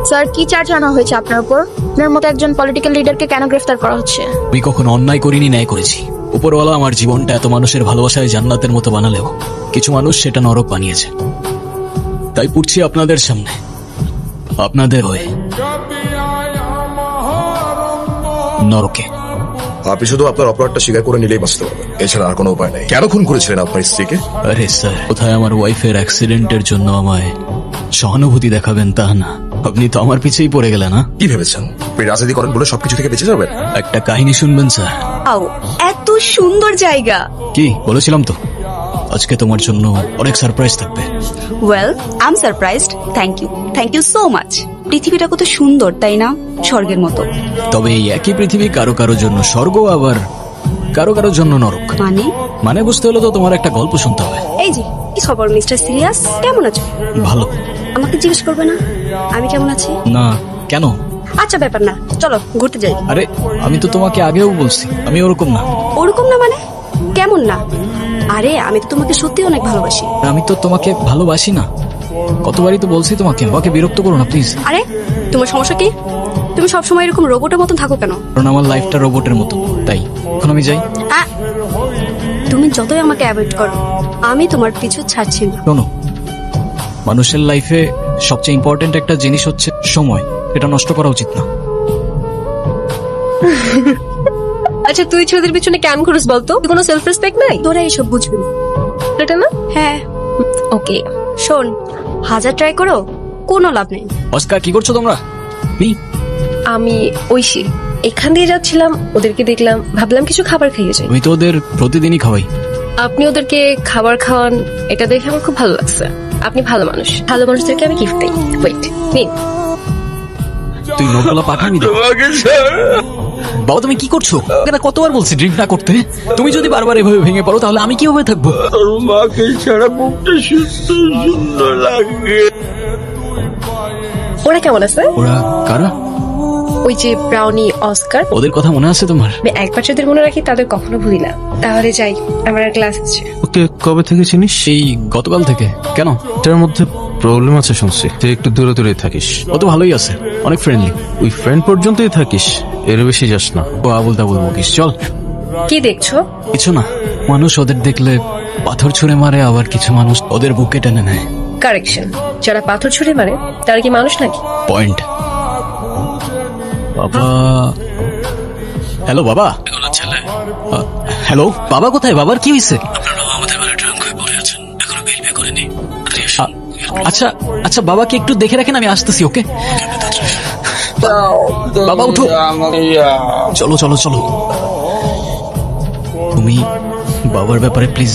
Sir, কি charge আনা হয়েছে আপনার উপর? আপনার মতো একজন পলিটিক্যাল লিডারকে কেন গ্রেফতার করা হচ্ছে? আমি কখনো অন্যায় করিনি, ন্যায় করেছি। উপরওয়ালা আমার জীবনটা এত মানুষের ভালোবাসায় জান্নাতের মতো বানালেও কিছু মানুষ সেটা নরক বানিয়েছে। তাই পুড়ছি আপনাদের সামনে, আপনাদের হয়ে নরকে। আপনি শুধু আপনার অপরাধটা স্বীকার করে নিলেই বাঁচতে পারবেন, এছাড়া আর কোনো উপায় নেই। কেন খুন করেছিলেন আপনার স্ত্রীকে? আরে স্যার, কোথায় আমার ওয়াইফের অ্যাক্সিডেন্টের জন্য আমায় সহানুভূতি দেখাবেন তা না, আপনি তো আমার পিছেই পড়ে গেলেন। না কি ভেবেছেন আপনি রাজনীতি করেন বলে সবকিছু থেকে বেঁচে যাবেন? একটা কাহিনী শুনবেন স্যার? আও, এত সুন্দর জায়গা। কি বলেছিলাম তো, আজকে তোমার জন্য অনেক সারপ্রাইজ থাকবে। Well, I am surprised. Thank you so much. পৃথিবীটা কত সুন্দর, তাই না? স্বর্গের মতো। তবে এই একই পৃথিবী কারো কারো জন্য স্বর্গ, আবার কারো কারো জন্য নরক। মানে বুঝতে হলে তো তোমার একটা গল্প শুনতে হবে। এই যে, কি খবর মিস্টার সিরিয়াস? কেমন আছো? ভালো। আমাকে জিজ্ঞেস করবে না আমি কেমন আছি? না, কেন? আচ্ছা, ব্যাপার না, চলো ঘুরতে যাই। আরে আমি তো তোমাকে আগেও বলছি আমি ওরকম না। ওরকম না মানে? কেমন না? আরে আমি তো তোমাকে সত্যি অনেক ভালোবাসি। আমি তো তোমাকে ভালোবাসি না, কতবারই তো বলছি তোমাকে। আমাকে বিরক্ত করো না প্লিজ। আরে তোমার সমস্যা কি? তুমি সবসময় এরকম রোবটের মতন থাকো কেন? কারণ আমার লাইফটা রোবটের মতো, তাই এখন আমি যাই। তুমি যতই আমাকে অ্যাভয়েড করো, আমি তোমার পিছু ছাড়ছি না। শোনো, মানুষের লাইফে সবচেয়ে ইম্পর্টেন্ট একটা জিনিস হচ্ছে সময়। এটা নষ্ট করা উচিত না। আচ্ছা, তুই ছেলেদের পিছনে কেন ঘুরিস বলতো? কোনো সেলফ রেসপেক্ট নাই? তোরা এসব বুঝবি না। এটা না? হ্যাঁ, ওকে। শোন, 1000 ট্রাই করো, কোনো লাভ নেই। অস্কার, কি করছো তোমরা? আমি ঐশী, এখান দিয়ে যাচ্ছিলাম, ওদেরকে দেখলাম, ভাবলাম কিছু খাবার খাইয়ে যাই। আমি তো ওদের প্রতিদিনই খাওয়াই। আপনি ওদেরকে খাবার খাওয়ান, এটা দেখে আমার খুব ভালো লাগছে। আপনি ভালো মানুষ। ভালো মানুষদেরকে আমি গিফট দিই। ওয়েট, নিন। তুই নোটগুলো পাঠাবি? বাবা তুমি কি করছো? এটা কতবার বলছি ড্রিঙ্ক না করতে। তুমি যদি বারবার এভাবে ভেঙে পড়ো তাহলে আমি কিভাবে থাকবো? মাকে ছাড়া বুকটা সুন্দর লাগে। ওরা কেমন আছে? ওরা কারা? ওই যে ব্রাউনি, অস্কার। ওদের কথা মনে আছে তোমার? আমি একবার যাদের মনে রাখি তাদের কখনো ভুলি না। তাহলে যাই, আমার আর ক্লাস আছে। ওকে কবে থেকে চিনিস? এই গতকাল থেকে। কেন? এটার মধ্যে প্রবলেম আছে শুনছি। তুই একটু দূরে দূরে থাকিস। ও তো ভালোই আছে, অনেক ফ্রেন্ডলি। ওই ফ্রেন্ড পর্যন্তই থাকিস, এর বেশি যাস না। ও আবুল তাবুল বকিস। চল। কি দেখছো? কিছু না, মানুষ ওদের দেখলে পাথর ছুঁড়ে মারে, আবার কিছু মানুষ ওদের বুকে টেনে নেয়। কারেকশন, যারা পাথর ছুঁড়ে মারে তারা কি মানুষ নাকি? পয়েন্ট। বাবা, হ্যালো বাবা। হ্যালো বাবা, কোথায়? বাবার কি হয়েছে? আচ্ছা আচ্ছা, বাবাকে একটু দেখে রাখেন, আমি আসতেছি। ওকে বাবা, উঠো। চলো চলো চলো। তুমি বাবার ব্যাপারে প্লিজ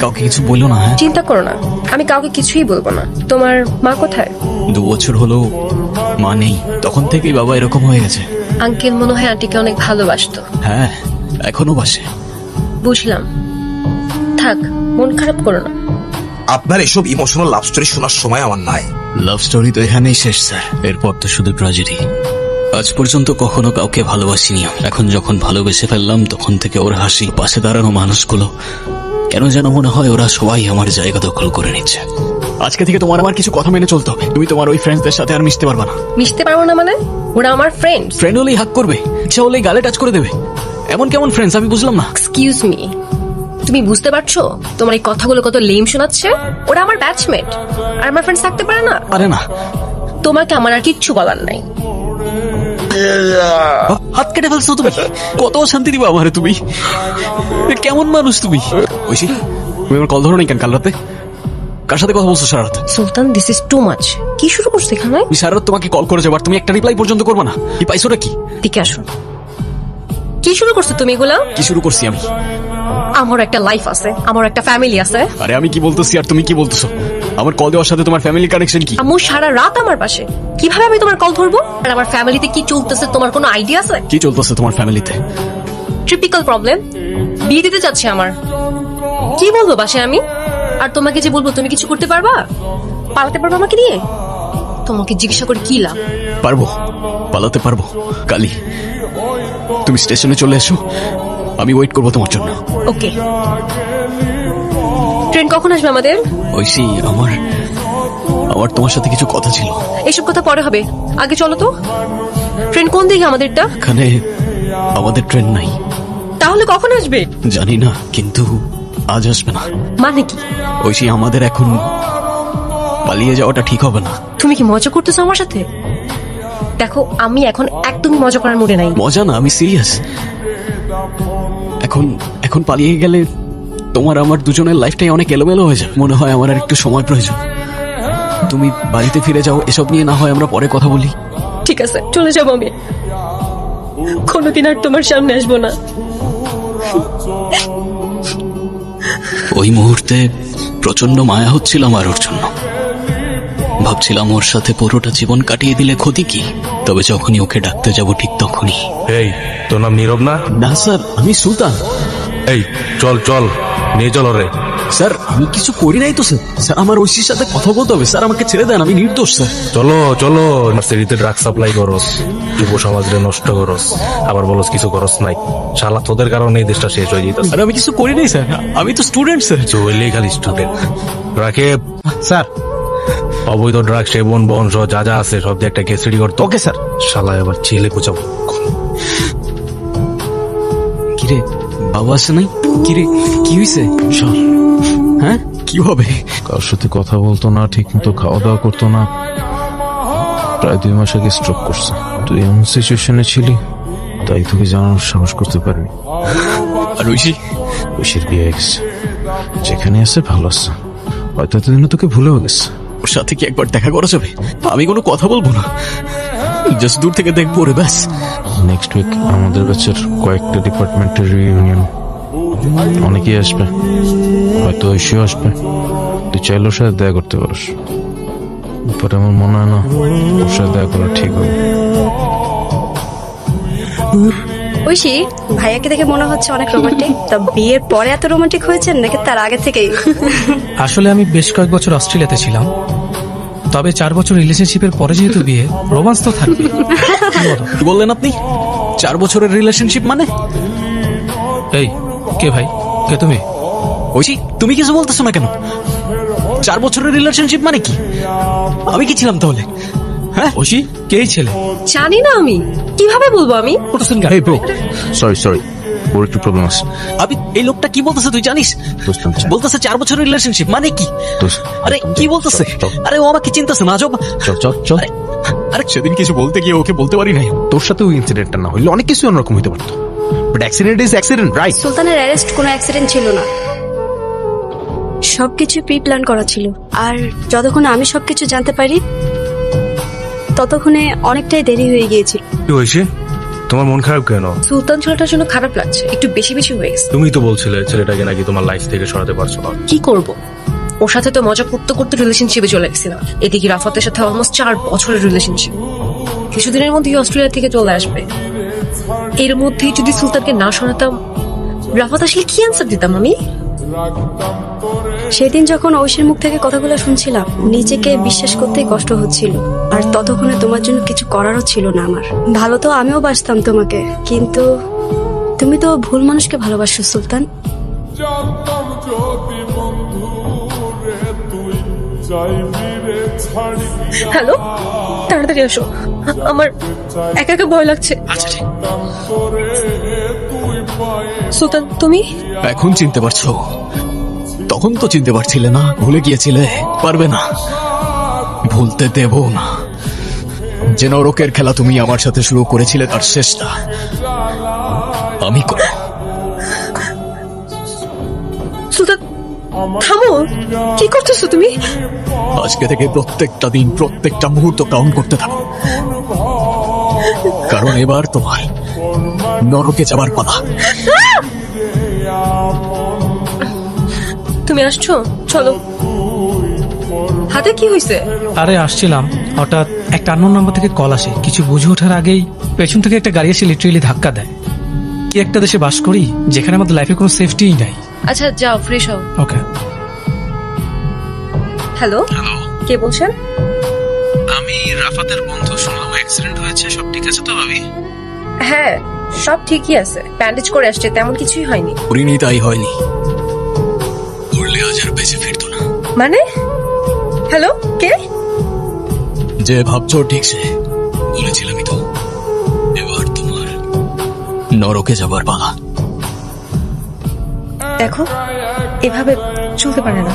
কাউকে কিছু বললো না। হ্যাঁ, চিন্তা করো না, আমি কাউকে কিছুই বলবো না। তোমার মা কোথায়? 2 বছর হলো মা নেই, তখন থেকেই বাবা এরকম হয়ে গেছে। আঙ্কেল মনে হয় আন্টিকে অনেক ভালোবাসতো। হ্যাঁ, এখনো বাসে। বুঝলাম, থাক, মন খারাপ করো না। আপনার এসব ইমোশনাল লাভ স্টোরি শোনার সময় আমার নাই। লাভ স্টোরি তো এখানেই শেষ স্যার, এরপর তো শুধু ট্র্যাজেডি। আজ পর্যন্ত কখনো কাউকে ভালোবাসিনি। এখন যখন ভালোবেসে ফেললাম তখন থেকে ওর হাসি, পাশে দাঁড়ানো মানুষগুলো, কেন যেন মনে হয় ওরা সবাই আমার জায়গা দখল করে নিচ্ছে। আজকে থেকে তোমার আমার কিছু কথা মেনে চলতে হবে। তুমি তোমার ওই ফ্রেন্ডসদের সাথে আর মিশতে পারবা না। মিশতে পারবো না মানে? ওরা আমার ফ্রেন্ড। ফ্রেন্ড হলেই হাক করবে, ইচ্ছা হলেই গালে টাচ করে দেবে। এমন কেমন ফ্রেন্ডস আমি বুঝলাম না। এক্সকিউজ মি, তুমি বুঝতে পারছো তোমার এই কথাগুলো কত লেম শোনাচ্ছে? ওরা আমার ব্যাচমেট, আর আমার ফ্রেন্ডস থাকতে পারে না? আরে না, তোমাকে আমার আর কিচ্ছু বলার নাই। হাত কেটে ফেলছো তুমি। কত শান্তি দিবা আমারে তুমি? কেমন মানুষ তুমি? ঐশী, তুমি আমার কল ধরো নাই কেন কাল রাতে? কার সাথে কথা বলছো সারা রাত? সুলতান, দিস ইজ টু মাচ। কি শুরু করছো এখানে? আমি সারা রাত তোমাকে কল করে যাবার, তুমি একটা রিপ্লাই পর্যন্ত করবে না। কি পাইছোটা কি? দিকে আসো। কি শুরু করছো তুমি এগুলা? কি শুরু করছি আমি? আমার একটা লাইফ আছে, আমার একটা ফ্যামিলি আছে। আরে আমি কি বলতেছি আর তুমি কি বলতেছো? আমার কল দেওয়ার সাথে তোমার ফ্যামিলি কানেকশন কি? আম্মু সারা রাত আমার পাশে, কিভাবে আমি তোমার কল ধরবো? আর আমার ফ্যামিলিতে কি চলতেছে তোমার কোনো আইডিয়া আছে? কি চলতেছে তোমার ফ্যামিলিতে? ট্রিপিক্যাল প্রবলেম। বিয়ে দিতে যাচ্ছে আমার। কি বলবো বাসায় আমি? আর তোমাকে যে বলবো তুমি কিছু করতে পারবা? পালাতে পারবো আমাকে নিয়ে? তোমাকে জিজ্ঞাসা করে কি লাভ? পারবো, পালাতে পারবো। কালি তুমি স্টেশনে চলে এসো, আমি ওয়েট করবো তোমার জন্য। ওকে। ট্রেন কখন আসবে আমাদের? ঐশী, আমার আমার তোমার সাথে কিছু কথা ছিল। এইসব কথা পরে হবে, আগে চলো তো। ট্রেন কোন দিকে আমাদেরটা? এখানে আমাদের ট্রেন নাই। তাহলে কখন আসবে? জানি না, কিন্তু আজ আসবে না। মানে কি? ঐশী, আমাদের এখন পালিয়ে যাওয়াটা ঠিক হবে না। তুমি কি মজা করতেছো আমার সাথে? দেখো, আমি এখন একদমই মজা করার মুডে নাই। মজা না, আমি সিরিয়াস। এখন এখন পালিয়ে গেলে তোমার আমার দুজনের লাইফটাই অনেক এলোমেলো হয়ে যাবে। মনে হয় আমার আর একটু সময় প্রয়োজন। তুমি বাড়িতে ফিরে যাও, এসব নিয়ে না হয় আমরা পরে কথা বলি। ঠিক আছে, চলে যাবো আমি। কোনোদিন আর তোমার সামনে আসবো না। ওই মুহূর্তে প্রচন্ড মায়া হচ্ছিল আমার ওর জন্য। ভাবছিলাম ওর সাথে পুরোটা জীবন কাটিয়ে দিলে ক্ষতি কি। তবে যখনই ওকে ডাকতে যাব ঠিক তখনই। এই, তোর নাম নীরব না? না স্যার, আমি সুলতান। এই চল চল, নিয়ে চল রে। স্যার, আমি কিছু করি নাই তো স্যার। স্যার, আমার ঐশীর সাথে কথা বলতে হবে স্যার, আমাকে ছেড়ে দেন, আমি নির্দোষ স্যার। চলো চলো, নার্সারিতে ড্রাগ সাপ্লাই করস, যুব সমাজরে নষ্ট করস, আবার বলস কিছু করস নাই। শালা তোদের কারণে এই দেশটা শেষ হয়ে যেত। আর আমি কিছু করি নাই স্যার, আমি তো স্টুডেন্ট স্যার। চলেই খালি স্টুডেন্ট। রাখে স্যার। অবৈধ ড্রাগ সেবন বহন সহ যা যা আছে সব দিয়ে একটা কেস রেডি করতো। Okay sir. শালা এবার ছেলে কোচাবো। কিরে, বাবা আসে নাই? কিরে, কি হয়েছে? চল। হ্যাঁ, কি হবে? কারোর সাথে কথা বলতো না, ঠিক মতো খাওয়া দাওয়া করতো না, প্রায় 2 মাস আগে স্ট্রোক করছে। তুই এমন সিচুয়েশনে ছিলি, তাই তোকে জানানোর সাহস করতে পারিনি। আর ঐশী? ঐশীর বিয়ে হয়ে গেছে, যেখানে আছে ভালো আছে, হয়তো এতদিনে তোকে ভুলেও গেছে। ওর সাথে কি একবার দেখা করা যাবে? আমি কোনো কথা বলবো না, জাস্ট দূর থেকে দেখবো রে, ব্যাস। নেক্সট উইক আমাদের ব্যাচের কয়েকটা ডিপার্টমেন্টের রিইউনিয়ন, অনেকেই আসবে, হয়তো ঐশীও আসবে। তুই চাইলে ওর সাথে দেখা করতে পারিস, পরে আমার মনে হয় না ওর সাথে দেখা করা ঠিক হবে। ঐশী, ভাইয়াকে দেখে মনে হচ্ছে অনেক রোমান্টিক। তা বিয়ের পরে এত রোমান্টিক হয়েছেন নাকি তার আগে থেকেই? আসলে আমি বেশ কয়েক বছর অস্ট্রেলিয়াতে ছিলাম, তবে 4 বছর রিলেশনশিপের পরে যেহেতু বিয়ে, রোমান্স তো থাকবে। কি বললেন আপনি? 4 বছরের রিলেশনশিপ মানে? এই, কে ভাই, কে তুমি? ঐশী, তুমি কিছু বলতেছো না কেন? 4 বছরের রিলেশনশিপ মানে কি? আমি কি ছিলাম তাহলে? হ্যাঁ, ঐশী, কে এই ছেলে? জানি না আমি, কিভাবে বলবো আমি? এই ব্রো, সরি, ওর একটু প্রবলেম আছে। আমি এই লোকটা কি বলতেছে তুই জানিস? বলতেছে 4 বছরের রিলেশনশিপ মানে কি? আরে কি বলতেছে? আরে ও আমাকে চিন্তাছে না, আজব। চল। আরে সেদিন কিছু বলতে গিয়ে ওকে বলতে পারি নাই। তোর সাথে ওই ইনসিডেন্টটা না হইলে অনেক কিছু অন্যরকম হইতে পারতো, but accident is accident, right? সুলতানের অ্যারেস্ট কোনো অ্যাক্সিডেন্ট ছিল না, সবকিছু প্রি প্ল্যান করা ছিল। আর যতক্ষণ আমি সবকিছু জানতে পারি ততক্ষণে অনেকটাই দেরি হয়ে গিয়েছিল। কি হয়েছে? তোমার মন খারাপ কেন? সুলতান ছেলেটার জন্য খারাপ লাগছে, একটু বেশি বেশি হয়ে গেছে। তুমি তো বলছিলে ছেলেটাকে নাকি তোমার লাইফ থেকে সরাতে পারছো না। কি করব, ওর সাথে তো মজা করতে করতে রিলেশনশিপে চলে গেছিলাম। এদিকে রাফাতের সাথে অলমোস্ট 4 বছরের রিলেশনশিপ, কিছুদিনের মধ্যেই অস্ট্রেলিয়া থেকে চলে আসবে। এর মধ্যেই যদি সুলতানকে না শোনাতাম, রাফাত আসলে কি অ্যান্সার দিতাম আমি? সেদিন যখন ঐশীর মুখ থেকে কথাগুলো শুনছিলাম, নিজেকে বিশ্বাস করতেই কষ্ট হচ্ছিল। আর ততক্ষণে তোমার জন্য কিছু করারও ছিল না আমার। ভালো তো আমিও বাসতাম তোমাকে, কিন্তু তুমি তো ভুল মানুষকে ভালোবাসো সুলতান। হ্যালো, তাড়াতাড়ি আসো, আমার একা একা ভয় লাগছে। আচ্ছা ঠিক। সুলতান, তুমি? এখন চিনতে পারছো? তখন তো চিনতে পারছিলে না, ভুলে গিয়েছিলে। পারবে না, ভুলতে দেব না। যে নরকের খেলা তুমি আমার সাথে শুরু করেছিলে তার শেষটা আমি করব। সুলতান, থামো, কি করতেছো তুমি? আজকে থেকে প্রত্যেকটা দিন, প্রত্যেকটা মুহূর্ত কাউন্ট করতে থাকো, কারণ এবার তোমার নরকে যাবার পালা। তুমি আসছো, চলো। হাতে কি হয়েছে? আরে আসছিলাম, হঠাৎ একটা আননোন নাম্বার থেকে কল আসে। কিছু বুঝে ওঠার আগেই পেছন থেকে একটা গাড়ি এসে লিটারেলি ধাক্কা দেয়। কি একটা দেশে বাস করি যেখানে আমাদের লাইফে কোনো সেফটিই নাই। আচ্ছা যাও, ফ্রেশ হও। ওকে। হ্যালো, কে বলছেন? আমি রাফাতের বন্ধু, শুনলাম অ্যাক্সিডেন্ট হয়েছে, সব ঠিক আছে তো ভাবি? হ্যাঁ, সব ঠিকই আছে, ব্যান্ডেজ করে আসছে, তেমন কিছুই হয়নি। করিনি তাই হয়নি, করলে আজ আর বেঁচে ফিরতো না। মানে? হ্যালো, কে? যে ভাবছো ঠিক সে বলেছিলামই তো, এবার তোমার নরকে যাবার পালা। দেখো, এভাবে চলতে পারে না,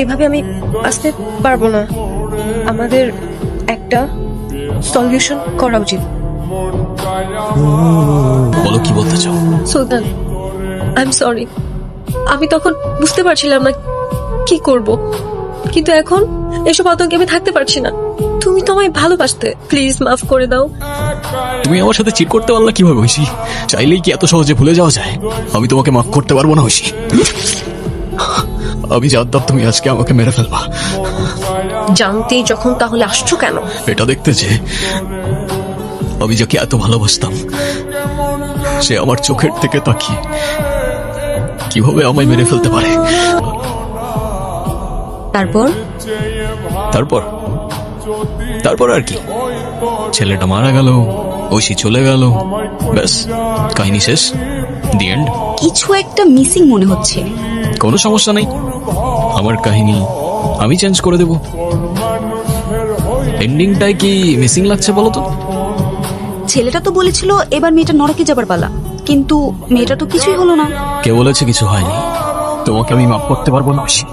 এভাবে আমি আসতে পারবো না। আমাদের একটা সলিউশন করা উচিত। বলো কি বলতে চাও? সুলতান, আই এম সরি। আমি তখন বুঝতে পারছিলাম না কি করব, কিন্তু এখন এসব আতঙ্কে আমি থাকতে পারছি না। তুমি তো আমায় ভালোবাসতে, প্লিজ মাফ করে দাও। তুমি আমার সাথে চিট করতে পারলা কিভাবে ঐশী? চাইলেই কি এত সহজে ভুলে যাওয়া যায়? আমি তোমাকে মাফ করতে পারবো না ঐশী। আমি জানতাম তুমি আজকে আমাকে মেরে ফেলবা। জানতেই যখন তাহলে আসছো কেন? এটা দেখতে যে আমি যাকে এত ভালোবাসতাম সে আমার চোখের থেকে তাকিয়ে কিভাবে আমায় মেরে ফেলতে পারে। তারপর তারপর তারপর আর কি, ছেলেটা মারা গেল, ঐশী চলে গেল, ব্যাস কাহিনী শেষ, দি এন্ড। কিছু একটা মিসিং মনে হচ্ছে। কোনো সমস্যা নেই, আমার কাহিনী আমি চেঞ্জ করে দেব। এন্ডিংটাই কি মিসিং লাগছে বলো তো? ছেলেটা তো বলেছিল এবার মেয়েটা নরকে যাবার পালা, কিন্তু মেয়েটা তো কিছুই হলো না। কে বলেছে কিছু হয়নি? তোমাকে আমি মাফ করতে পারবো না ঐশী।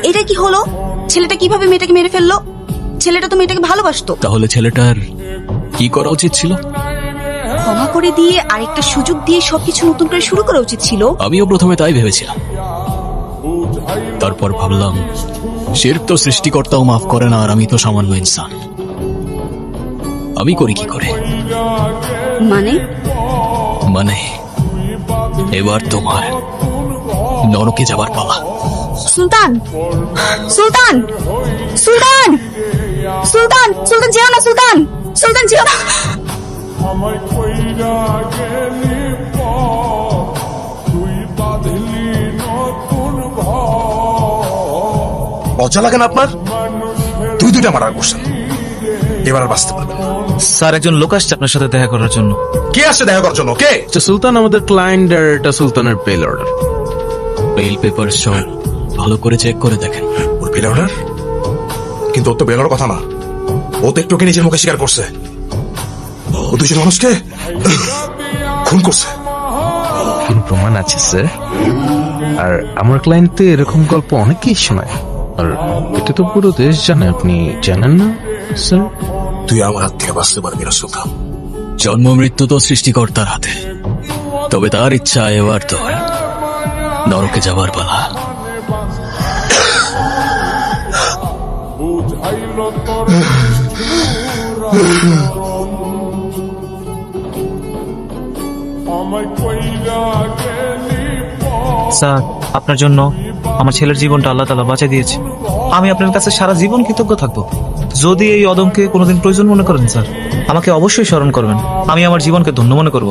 এটা কি হলো? ছেলেটা কিভাবে মেয়েটাকে মেরে ফেললো? ছেলেটা তো মেয়েটাকে ভালোবাসতো। তাহলে ছেলেটার কি করা উচিত ছিল? ক্ষমা করে দিয়ে আরেকটা সুযোগ দিয়ে সবকিছু নতুন করে শুরু করা উচিত ছিল। আমিও প্রথমে তাই ভেবেছিলাম, তারপর ভাবলাম শিরক তো সৃষ্টিকর্তাও মাফ করে না, আর আমি তো সামান্য ইনসান, আমি করি কি করে? মানে মানে এবার তোমার নরকে যাবার পালা। সুলতান, সুলতান, সুলতান, সুলতান, সুলতান যেও না, সুলতান, সুলতান যেও না। লজ্জা লাগে না আপনার? দুইটা মার্ডার করছেন, এবার আর বাঁচতে পারবেন না। স্যার, একজন লোক আসছে আপনার সাথে দেখা করার জন্য। কে আসছে দেখা করার জন্য? কে? সুলতান আমাদের ক্লায়েন্ট, আর এটা সুলতানের পেল অর্ডার। বেল পেপার সব ভালো করে চেক করে দেখেন। ওর বেল অর্ডার? কিন্তু ওর তো বেল অর্ডার কথা না, ও তো একটু নিজের মুখে স্বীকার করছে ও দুজন মানুষকে খুন করছে। কোন প্রমাণ আছে স্যার? আর আমার ক্লায়েন্ট তো এরকম গল্প অনেকেই শোনায়, আর এটা তো পুরো দেশ জানে, আপনি জানেন না স্যার? তুই আমার হাত থেকে বাঁচতে পারবি না সুলতান। জন্ম মৃত্যু তো সৃষ্টিকর্তার হাতে, তবে তার ইচ্ছা এবার তোর নরকে যাবার পালা। স্যার, আপনার জন্য আমার ছেলের জীবনটা আল্লাহ তাআলা বাঁচিয়ে দিয়েছে। আমি আপনার কাছে সারা জীবন কৃতজ্ঞ থাকবো। যদি এই অদমকে কোনোদিন প্রয়োজন মনে করেন স্যার, আমাকে অবশ্যই স্মরণ করবেন। আমি আমার জীবনকে ধন্য মনে করব।